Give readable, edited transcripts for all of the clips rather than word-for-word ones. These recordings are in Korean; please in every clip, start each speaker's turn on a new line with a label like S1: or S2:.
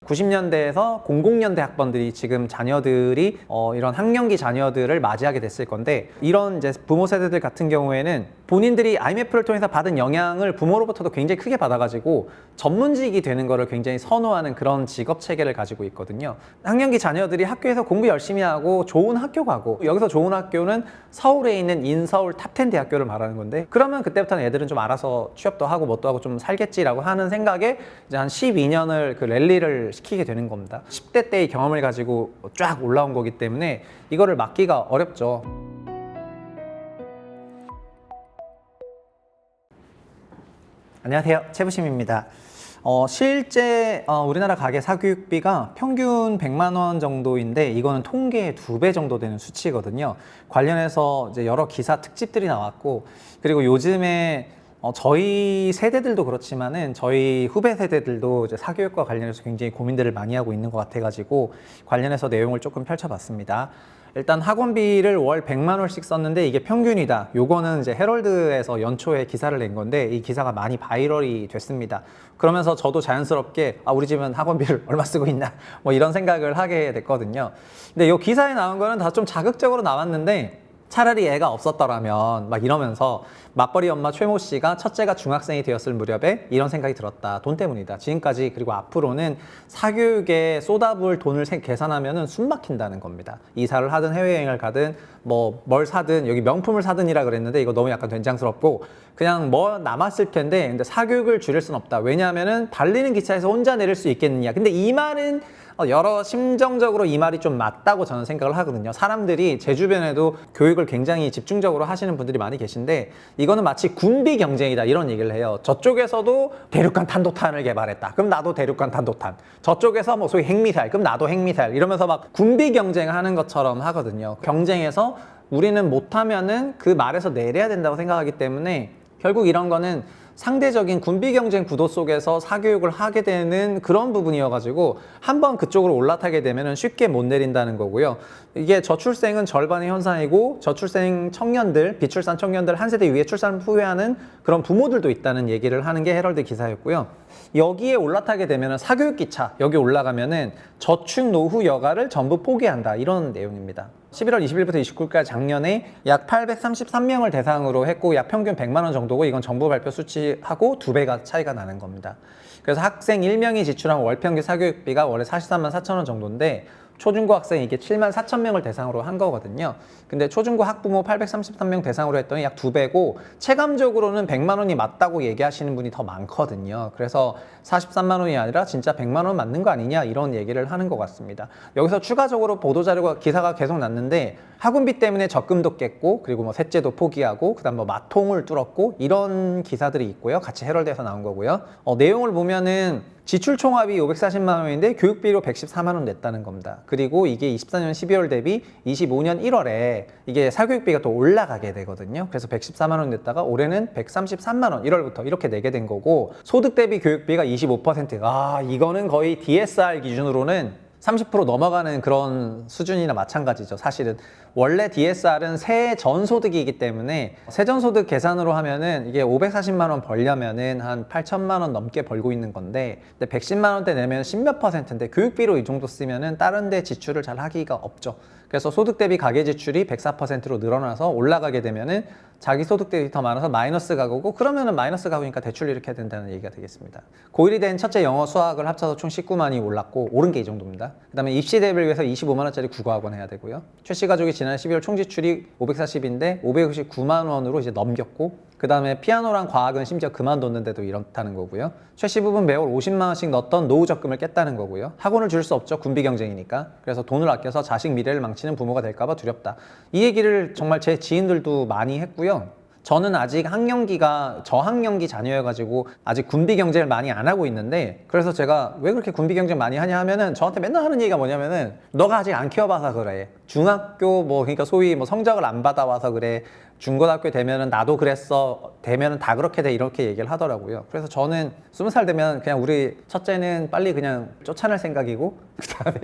S1: 90년대에서 00년대 학번들이 지금 자녀들이 이런 학령기 자녀들을 맞이하게 됐을 건데, 이런 이제 부모 세대들 같은 경우에는 본인들이 IMF를 통해서 받은 영향을 부모로부터도 굉장히 크게 받아가지고 전문직이 되는 거를 굉장히 선호하는 그런 직업 체계를 가지고 있거든요. 학령기 자녀들이 학교에서 공부 열심히 하고 좋은 학교 가고, 여기서 좋은 학교는 서울에 있는 인서울 탑10 대학교를 말하는 건데, 그러면 그때부터는 애들은 좀 알아서 취업도 하고 뭣도 하고 좀 살겠지라고 하는 생각에 이제 한 12년을 그 랠리를 시키게 되는 겁니다. 10대 때의 경험을 가지고 쫙 올라온 거기 때문에 이거를 막기가 어렵죠. 안녕하세요, 최부심입니다. 실제 우리나라 가계 사교육비가 평균 100만 원 정도인데, 이거는 통계의 2배 정도 되는 수치거든요. 관련해서 이제 여러 기사 특집들이 나왔고, 그리고 요즘에 저희 세대들도 그렇지만은 저희 후배 세대들도 이제 사교육과 관련해서 굉장히 고민들을 많이 하고 있는 것 같아가지고 관련해서 내용을 조금 펼쳐봤습니다. 일단 학원비를 월 100만 원씩 썼는데 이게 평균이다. 요거는 이제 헤럴드에서 연초에 기사를 낸 건데, 이 기사가 많이 바이럴이 됐습니다. 그러면서 저도 자연스럽게 우리 집은 학원비를 얼마 쓰고 있나 뭐 이런 생각을 하게 됐거든요. 근데 이 기사에 나온 거는 다 좀 자극적으로 나왔는데, 차라리 애가 없었더라면 막 이러면서 맞벌이 엄마 최모 씨가 첫째가 중학생이 되었을 무렵에 이런 생각이 들었다. 돈 때문이다. 지금까지 그리고 앞으로는 사교육에 쏟아부을 돈을 계산하면은 숨 막힌다는 겁니다. 이사를 하든 해외여행을 가든 뭐 뭘 사든, 여기 명품을 사든이라 그랬는데 이거 너무 약간 된장스럽고, 그냥 뭐 남았을 텐데 근데 사교육을 줄일 순 없다. 왜냐하면은 달리는 기차에서 혼자 내릴 수 있겠느냐. 근데 이 말은 여러 심정적으로 이 말이 좀 맞다고 저는 생각을 하거든요. 사람들이 제 주변에도 교육을 굉장히 집중적으로 하시는 분들이 많이 계신데, 이거는 마치 군비 경쟁이다 이런 얘기를 해요. 저쪽에서도 대륙간 탄도탄을 개발했다. 그럼 나도 대륙간 탄도탄. 저쪽에서 뭐 소위 핵미사일. 그럼 나도 핵미사일. 이러면서 막 군비 경쟁하는 것처럼 하거든요. 경쟁에서 우리는 못하면은 그 말에서 내려야 된다고 생각하기 때문에 결국 이런 거는 상대적인 군비 경쟁 구도 속에서 사교육을 하게 되는 그런 부분이어가지고 한번 그쪽으로 올라타게 되면 쉽게 못 내린다는 거고요. 이게 저출생은 절반의 현상이고, 저출생 청년들, 비출산 청년들 한 세대 위에 출산 후회하는 그런 부모들도 있다는 얘기를 하는 게 헤럴드 기사였고요. 여기에 올라타게 되면 사교육 기차, 여기 올라가면은 저축 노후 여가를 전부 포기한다, 이런 내용입니다. 11월 20일부터 29일까지 작년에 약 833명을 대상으로 했고 약 평균 100만 원 정도고, 이건 정부 발표 수치하고 2배가 차이가 나는 겁니다. 그래서 학생 1명이 지출한 월 평균 사교육비가 월에 43만 4천 원 정도인데, 초중고 학생 이게 7만 4천 명을 대상으로 한 거거든요. 근데 초중고 학부모 833명 대상으로 했더니 약 2배고, 체감적으로는 100만 원이 맞다고 얘기하시는 분이 더 많거든요. 그래서 43만 원이 아니라 진짜 100만 원 맞는 거 아니냐, 이런 얘기를 하는 것 같습니다. 여기서 추가적으로 보도자료가 기사가 계속 났는데, 학원비 때문에 적금도 깼고, 그리고 뭐 셋째도 포기하고, 그다음 뭐 마통을 뚫었고, 이런 기사들이 있고요. 같이 헤럴드에서 나온 거고요. 내용을 보면은 지출 총합이 540만 원인데 교육비로 114만 원 냈다는 겁니다. 그리고 이게 24년 12월 대비 25년 1월에 이게 사교육비가 또 올라가게 되거든요. 그래서 114만 원 냈다가 올해는 133만 원 1월부터 이렇게 내게 된 거고, 소득 대비 교육비가 25%. 이거는 거의 DSR 기준으로는 30% 넘어가는 그런 수준이나 마찬가지죠. 사실은 원래 DSR은 세전소득이기 때문에 세전소득 계산으로 하면은 이게 540만 원 벌려면은 한 8천만 원 넘게 벌고 있는 건데, 근데 110만 원대 내면 10몇 %인데 교육비로 이 정도 쓰면은 다른 데 지출을 잘 하기가 없죠. 그래서 소득 대비 가계 지출이 104%로 늘어나서 올라가게 되면은 자기 소득 대비 더 많아서 마이너스 가구고, 그러면은 마이너스 가구니까 대출 이렇게 해야 된다는 얘기가 되겠습니다. 고1이 된 첫째 영어 수학을 합쳐서 총 19만이 올랐고, 오른 게 이 정도입니다. 그 다음에 입시 대비를 위해서 25만 원짜리 국어학원 해야 되고요. 최 씨 가족이 지난 12월 총 지출이 540인데 569만 원으로 이제 넘겼고, 그 다음에 피아노랑 과학은 심지어 그만뒀는데도 이렇다는 거고요. 최 씨 부분 매월 50만 원씩 넣었던 노후 적금을 깼다는 거고요. 학원을 줄 수 없죠. 군비 경쟁이니까. 그래서 돈을 아껴서 자식 미래를 망치는 부모가 될까 봐 두렵다. 이 얘기를 정말 제 지인들도 많이 했고요. 저는 아직 학령기가 저학령기 자녀여가지고 아직 군비 경쟁을 많이 안 하고 있는데, 그래서 제가 왜 그렇게 군비 경쟁 많이 하냐 하면은 저한테 맨날 하는 얘기가 뭐냐면은 너가 아직 안 키워봐서 그래. 중학교 그러니까 소위 성적을 안 받아와서 그래. 중고등학교 되면은 나도 그랬어. 되면은 다 그렇게 돼. 이렇게 얘기를 하더라고요. 그래서 저는 20살 되면 그냥 우리 첫째는 빨리 그냥 쫓아낼 생각이고, 그 다음에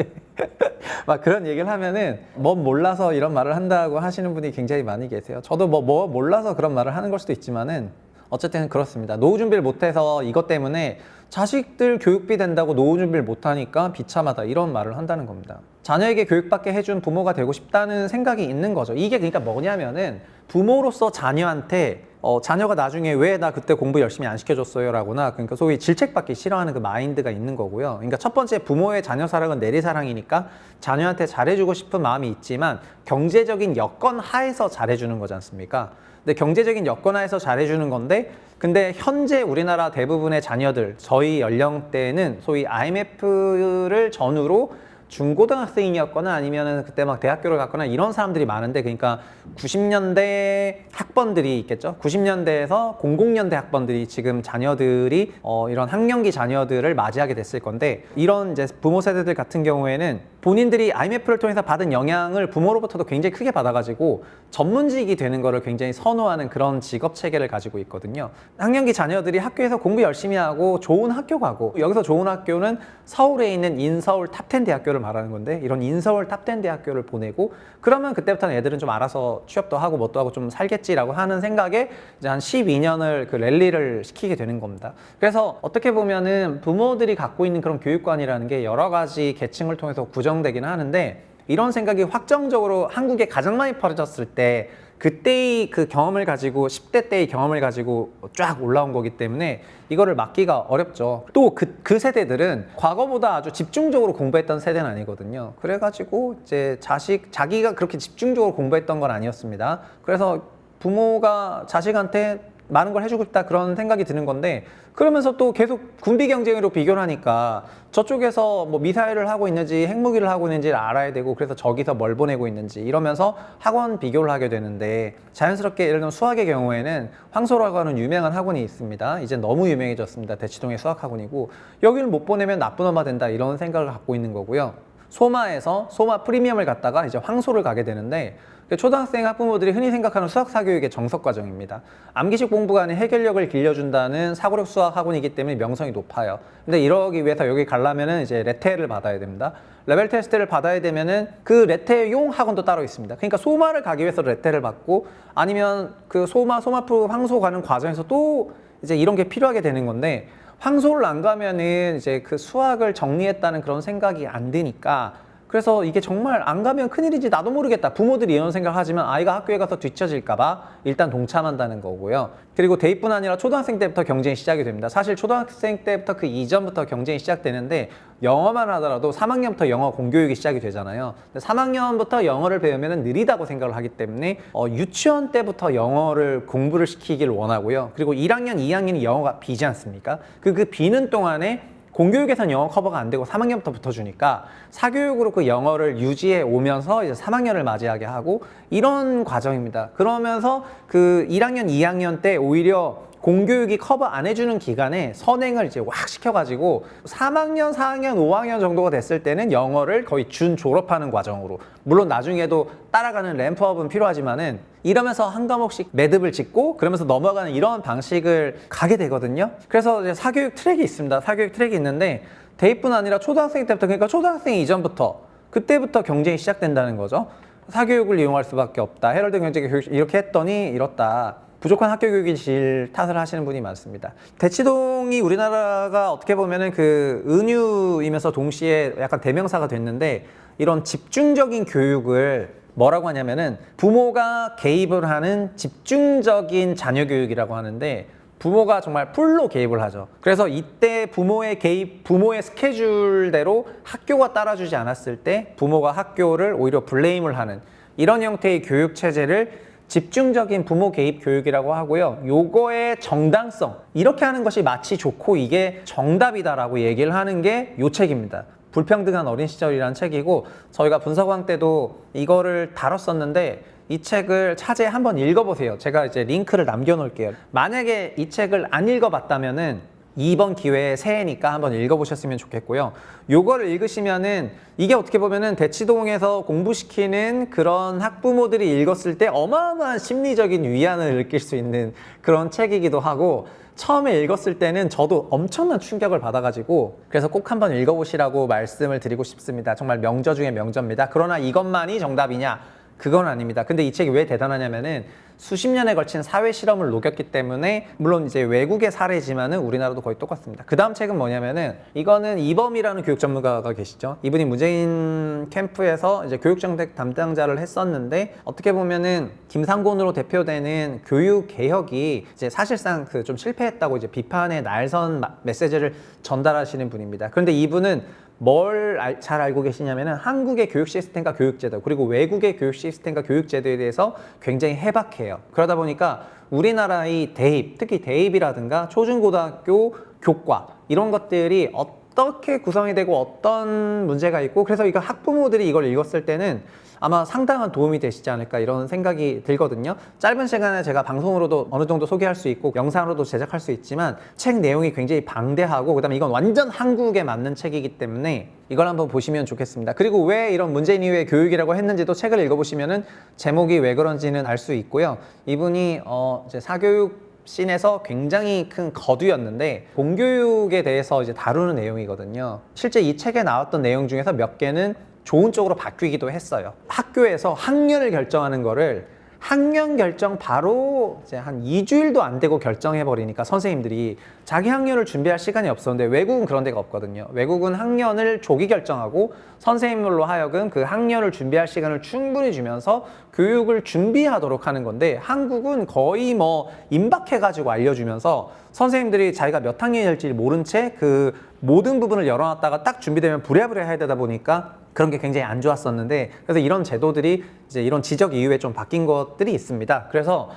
S1: 막 그런 얘기를 하면은 뭐 몰라서 이런 말을 한다고 하시는 분이 굉장히 많이 계세요. 저도 뭐 몰라서 그런 말을 하는 걸 수도 있지만은 어쨌든 그렇습니다. 노후 준비를 못해서 이것 때문에 자식들 교육비 된다고 노후 준비를 못하니까 비참하다 이런 말을 한다는 겁니다. 자녀에게 교육받게 해준 부모가 되고 싶다는 생각이 있는 거죠. 이게 그러니까 뭐냐면은 부모로서 자녀한테 자녀가 나중에 왜 나 그때 공부 열심히 안 시켜줬어요 라거나 그러니까 소위 질책받기 싫어하는 그 마인드가 있는 거고요. 그러니까 첫 번째 부모의 자녀 사랑은 내리사랑이니까 자녀한테 잘해주고 싶은 마음이 있지만 경제적인 여건 하에서 잘해주는 거지 않습니까? 근데 경제적인 여건 하에서 잘해주는 건데 근데 현재 우리나라 대부분의 자녀들 저희 연령대는 소위 IMF를 전후로 중고등학생이었거나 아니면은 그때 막 대학교를 갔거나 이런 사람들이 많은데 그러니까 90년대 학번들이 있겠죠. 90년대에서 00년대 학번들이 지금 자녀들이 이런 학령기 자녀들을 맞이하게 됐을 건데 이런 이제 부모 세대들 같은 경우에는 본인들이 IMF를 통해서 받은 영향을 부모로부터도 굉장히 크게 받아가지고 전문직이 되는 거를 굉장히 선호하는 그런 직업 체계를 가지고 있거든요. 학령기 자녀들이 학교에서 공부 열심히 하고 좋은 학교 가고 여기서 좋은 학교는 서울에 있는 인서울 탑10 대학교를 말하는 건데 이런 인서울 탑10 대학교를 보내고 그러면 그때부터는 애들은 좀 알아서 취업도 하고 뭣도 하고 좀 살겠지라고 하는 생각에 이제 한 12년을 그 랠리를 시키게 되는 겁니다. 그래서 어떻게 보면은 부모들이 갖고 있는 그런 교육관이라는 게 여러 가지 계층을 통해서 구성되긴 하는데 이런 생각이 확정적으로 한국에 가장 많이 퍼졌을 때 그때의 그 경험을 가지고 10대 때의 경험을 가지고 쫙 올라온 거기 때문에 이거를 막기가 어렵죠. 또 그 세대들은 과거보다 아주 집중적으로 공부했던 세대는 아니거든요. 그래가지고 이제 자기가 그렇게 집중적으로 공부했던 건 아니었습니다. 그래서 부모가 자식한테 많은 걸 해주고 싶다 그런 생각이 드는 건데 그러면서 또 계속 군비 경쟁으로 비교를 하니까 저쪽에서 뭐 미사일을 하고 있는지 핵무기를 하고 있는지를 알아야 되고 그래서 저기서 뭘 보내고 있는지 이러면서 학원 비교를 하게 되는데 자연스럽게 예를 들면 수학의 경우에는 황소라고 하는 유명한 학원이 있습니다. 이제 너무 유명해졌습니다. 대치동의 수학학원이고 여기를 못 보내면 나쁜 엄마 된다 이런 생각을 갖고 있는 거고요. 소마에서 소마 프리미엄을 갔다가 이제 황소를 가게 되는데 초등학생 학부모들이 흔히 생각하는 수학 사교육의 정석 과정입니다. 암기식 공부가 아닌 해결력을 길러준다는 사고력 수학 학원이기 때문에 명성이 높아요. 근데 이러기 위해서 여기 가려면은 이제 레테를 받아야 됩니다. 레벨 테스트를 받아야 되면은 그 레테용 학원도 따로 있습니다. 그러니까 소마를 가기 위해서 레테를 받고 아니면 그 소마프 황소 가는 과정에서 또 이제 이런 게 필요하게 되는 건데 황소를 안 가면은 이제 그 수학을 정리했다는 그런 생각이 안 드니까 그래서 이게 정말 안 가면 큰일이지 나도 모르겠다. 부모들이 이런 생각을 하지만 아이가 학교에 가서 뒤처질까 봐 일단 동참한다는 거고요. 그리고 대입뿐 아니라 초등학생 때부터 경쟁이 시작이 됩니다. 사실 초등학생 때부터 그 이전부터 경쟁이 시작되는데 영어만 하더라도 3학년부터 영어 공교육이 시작이 되잖아요. 근데 3학년부터 영어를 배우면 느리다고 생각을 하기 때문에 유치원 때부터 영어를 공부를 시키기를 원하고요. 그리고 1학년, 2학년이 영어가 비지 않습니까? 그 비는 동안에 공교육에선 영어 커버가 안 되고 3학년부터 붙어주니까 사교육으로 그 영어를 유지해 오면서 이제 3학년을 맞이하게 하고 이런 과정입니다. 그러면서 그 1학년, 2학년 때 오히려 공교육이 커버 안 해주는 기간에 선행을 이제 확 시켜가지고 3학년, 4학년, 5학년 정도가 됐을 때는 영어를 거의 준 졸업하는 과정으로 물론 나중에도 따라가는 램프업은 필요하지만은 이러면서 한 과목씩 매듭을 짓고 그러면서 넘어가는 이런 방식을 가게 되거든요. 그래서 이제 사교육 트랙이 있습니다. 사교육 트랙이 있는데 대입뿐 아니라 초등학생 때부터 그러니까 초등학생 이전부터 그때부터 경쟁이 시작된다는 거죠. 사교육을 이용할 수밖에 없다. 헤럴드 경제교육 이렇게 했더니 이렇다. 부족한 학교 교육의 질 탓을 하시는 분이 많습니다. 대치동이 우리나라가 어떻게 보면은 그 은유이면서 동시에 약간 대명사가 됐는데 이런 집중적인 교육을 뭐라고 하냐면은 부모가 개입을 하는 집중적인 자녀 교육이라고 하는데 부모가 정말 풀로 개입을 하죠. 그래서 이때 부모의 개입, 부모의 스케줄대로 학교가 따라주지 않았을 때 부모가 학교를 오히려 블레임을 하는 이런 형태의 교육 체제를 집중적인 부모 개입 교육이라고 하고요. 요거의 정당성, 이렇게 하는 것이 마치 좋고 이게 정답이다라고 얘기를 하는 게 요 책입니다. 불평등한 어린 시절이라는 책이고 저희가 분석왕 때도 이거를 다뤘었는데 이 책을 차제에 한번 읽어보세요. 제가 이제 링크를 남겨놓을게요. 만약에 이 책을 안 읽어봤다면은 이번 기회에 새해니까 한번 읽어보셨으면 좋겠고요. 요거를 읽으시면은 이게 어떻게 보면은 대치동에서 공부시키는 그런 학부모들이 읽었을 때 어마어마한 심리적인 위안을 느낄 수 있는 그런 책이기도 하고 처음에 읽었을 때는 저도 엄청난 충격을 받아가지고 그래서 꼭 한번 읽어보시라고 말씀을 드리고 싶습니다. 정말 명저 중에 명저입니다. 그러나 이것만이 정답이냐? 그건 아닙니다. 근데 이 책이 왜 대단하냐면은 수십 년에 걸친 사회 실험을 녹였기 때문에 물론 이제 외국의 사례지만은 우리나라도 거의 똑같습니다. 그 다음 책은 뭐냐면은 이거는 이범이라는 교육 전문가가 계시죠. 이분이 문재인 캠프에서 이제 교육정책 담당자를 했었는데 어떻게 보면은 김상곤으로 대표되는 교육 개혁이 이제 사실상 그 좀 실패했다고 이제 비판의 날선 메시지를 전달하시는 분입니다. 그런데 이분은 뭘 잘 알고 계시냐면은 한국의 교육 시스템과 교육제도 그리고 외국의 교육 시스템과 교육제도에 대해서 굉장히 해박해요. 그러다 보니까 우리나라의 대입, 특히 대입이라든가 초중고등학교 교과 이런 것들이 어떻게 구성이 되고 어떤 문제가 있고 그래서 이거 학부모들이 이걸 읽었을 때는 아마 상당한 도움이 되시지 않을까 이런 생각이 들거든요. 짧은 시간에 제가 방송으로도 어느 정도 소개할 수 있고 영상으로도 제작할 수 있지만 책 내용이 굉장히 방대하고 그다음에 이건 완전 한국에 맞는 책이기 때문에 이걸 한번 보시면 좋겠습니다. 그리고 왜 이런 문재인 이후의 교육이라고 했는지도 책을 읽어보시면은 제목이 왜 그런지는 알 수 있고요. 이분이 이제 사교육 씬에서 굉장히 큰 거두였는데 공교육에 대해서 이제 다루는 내용이거든요. 실제 이 책에 나왔던 내용 중에서 몇 개는 좋은 쪽으로 바뀌기도 했어요. 학교에서 학년을 결정하는 거를 학년 결정 바로 이제 한 2주일도 안 되고 결정해 버리니까 선생님들이 자기 학년을 준비할 시간이 없었는데 외국은 그런 데가 없거든요. 외국은 학년을 조기 결정하고 선생님들로 하여금 그 학년을 준비할 시간을 충분히 주면서 교육을 준비하도록 하는 건데 한국은 거의 뭐 임박해 가지고 알려주면서 선생님들이 자기가 몇 학년이 될지 모른 채 그 모든 부분을 열어놨다가 딱 준비되면 부랴부랴 해야 되다 보니까 그런 게 굉장히 안 좋았었는데 그래서 이런 제도들이 이제 이런 지적 이후에 좀 바뀐 것들이 있습니다. 그래서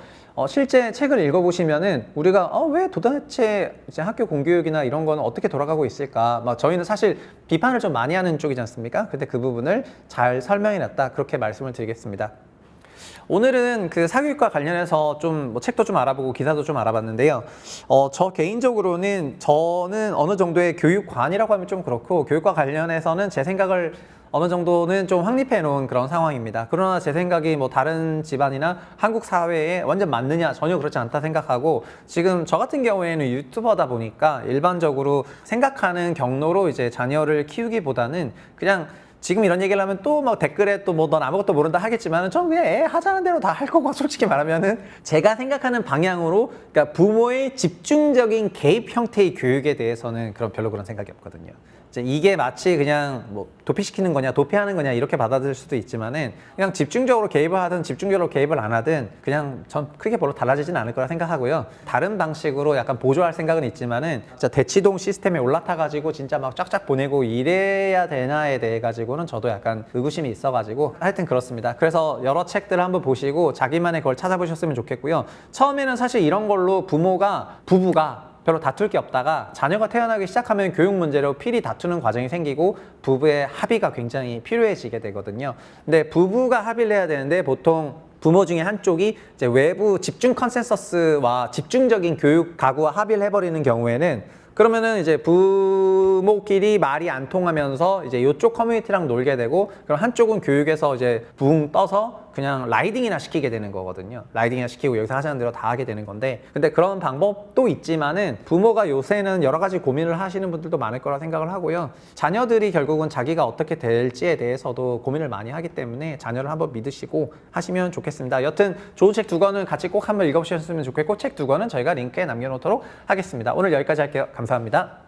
S1: 실제 책을 읽어보시면은 우리가 왜 도대체 이제 학교 공교육이나 이런 거는 어떻게 돌아가고 있을까? 막 저희는 사실 비판을 좀 많이 하는 쪽이지 않습니까? 근데 그 부분을 잘 설명해놨다 그렇게 말씀을 드리겠습니다. 오늘은 그 사교육과 관련해서 좀 뭐 책도 좀 알아보고 기사도 좀 알아봤는데요. 저 개인적으로는 저는 어느 정도의 교육관이라고 하면 좀 그렇고 교육과 관련해서는 제 생각을 어느 정도는 좀 확립해 놓은 그런 상황입니다. 그러나 제 생각이 뭐 다른 집안이나 한국 사회에 완전 맞느냐 전혀 그렇지 않다 생각하고 지금 저 같은 경우에는 유튜버다 보니까 일반적으로 생각하는 경로로 이제 자녀를 키우기보다는 그냥 지금 이런 얘기를 하면 또 막 댓글에 또 뭐 넌 아무것도 모른다 하겠지만 저는 그냥 애 하자는 대로 다 할 거고 솔직히 말하면은 제가 생각하는 방향으로 그러니까 부모의 집중적인 개입 형태의 교육에 대해서는 별로 그런 생각이 없거든요. 이게 마치 그냥 뭐 도피시키는 거냐 도피하는 거냐 이렇게 받아들일 수도 있지만은 그냥 집중적으로 개입을 하든 집중적으로 개입을 안 하든 그냥 전 크게 별로 달라지진 않을 거라 생각하고요. 다른 방식으로 약간 보조할 생각은 있지만은 진짜 대치동 시스템에 올라타 가지고 진짜 막 쫙쫙 보내고 이래야 되나에 대해 가지고는 저도 약간 의구심이 있어 가지고 하여튼 그렇습니다. 그래서 여러 책들을 한번 보시고 자기만의 걸 찾아보셨으면 좋겠고요. 처음에는 사실 이런 걸로 부부가 별로 다툴 게 없다가 자녀가 태어나기 시작하면 교육 문제로 필히 다투는 과정이 생기고 부부의 합의가 굉장히 필요해지게 되거든요. 근데 부부가 합의를 해야 되는데 보통 부모 중에 한쪽이 이제 외부 집중 컨센서스와 집중적인 교육 가구와 합의를 해버리는 경우에는 그러면은 이제 부모끼리 말이 안 통하면서 이제 이쪽 커뮤니티랑 놀게 되고 그럼 한쪽은 교육에서 이제 붕 떠서 그냥 라이딩이나 시키게 되는 거거든요. 라이딩이나 시키고 여기서 하자는 대로 다 하게 되는 건데 근데 그런 방법도 있지만은 부모가 요새는 여러 가지 고민을 하시는 분들도 많을 거라 생각을 하고요. 자녀들이 결국은 자기가 어떻게 될지에 대해서도 고민을 많이 하기 때문에 자녀를 한번 믿으시고 하시면 좋겠습니다. 여튼 좋은 책 두 권을 같이 꼭 한번 읽어보셨으면 좋겠고 책 두 권은 저희가 링크에 남겨놓도록 하겠습니다. 오늘 여기까지 할게요. 감사합니다.